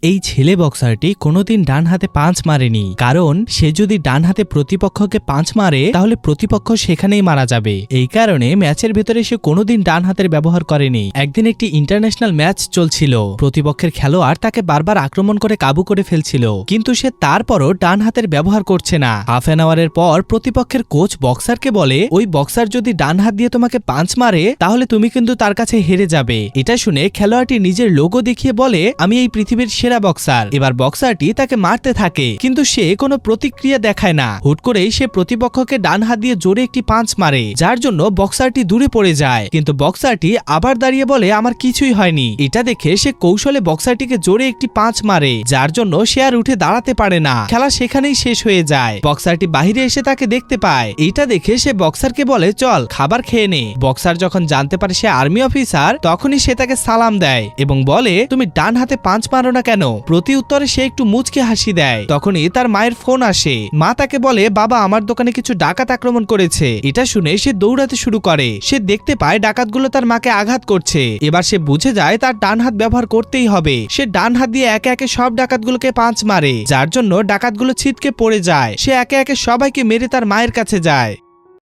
এই ছেলে বক্সারটি কোনোদিন ডান হাতে পাঁচ মারেনি, কারণ সে যদি ডান হাতে প্রতিপক্ষকে পাঁচ মারে তাহলে প্রতিপক্ষ সেখানেই মারা যাবে। এই কারণে ম্যাচের ভেতরে সে কোনোদিন ডান হাতের ব্যবহার করেনি। একদিন একটি ইন্টারন্যাশনাল ম্যাচ চলছিল, প্রতিপক্ষের খেলোয়াড় তাকে বারবার আক্রমণ করে কাবু করে ফেলছিল, কিন্তু সে তারপরও ডান হাতের ব্যবহার করছে না। হাফ অ্যান আওয়ারের পর প্রতিপক্ষের কোচ বক্সারকে বলে, ওই বক্সার যদি ডান হাত দিয়ে তোমাকে পাঁচ মারে তাহলে তুমি কিন্তু তার কাছে হেরে যাবে। এটা শুনে খেলোয়াড়টি নিজের লোগো দেখিয়ে বলে, আমি এই পৃথিবীর সেরা বক্সার। এবার বক্সারটি তাকে মারতে থাকে, কিন্তু সে কোনো প্রতিক্রিয়া দেখায় না। হুট করেই সে প্রতিপক্ষকে ডান হাত দিয়ে জোরে একটি পাঁচ মারে, যার জন্য বক্সারটি দূরে পড়ে যায়। কিন্তু বক্সারটি আবার দাঁড়িয়ে বলে, আমার কিছুই হয়নি। এটা দেখে সে কৌশলে বক্সারটিকে জোরে একটি পাঁচ মারে, যার জন্য সে আর উঠে দাঁড়াতে পারে না। খেলা সেখানেই শেষ হয়ে যায়। বক্সারটি বাহিরে এসে তাকে দেখতে পায়। এটা দেখে সে বক্সারকে বলে, চল খাবার খেয়ে নে। বক্সার যখন জানতে পারে সে আর্মি অফিসার, তখনই সে তাকে সালাম দেয় এবং বলে, তুমি ডান হাতে পাঁচ মারো না কেন? প্রতি উত্তরে সে একটু মুচকে হাসি দেয়। তখনই তার মায়ের ফোন আসে। মা তাকে বলে, বাবা, আমার দোকানে কিছু ডাকাত আক্রমণ করেছে। এটা শুনে সে দৌড়াতে শুরু করে। সে দেখতে পায় ডাকাতগুলো তার মাকে আঘাত করছে। এবার সে বুঝে যায় তার ডান হাত ব্যবহার করতেই হবে। সে ডান হাত দিয়ে একে একে সব ডাকাতগুলোকে পাঁচ মারে, যার জন্য ডাকাতগুলো ছিটকে পড়ে যায়। সে একে একে সবাইকে মেরে তার মায়ের কাছে যায়।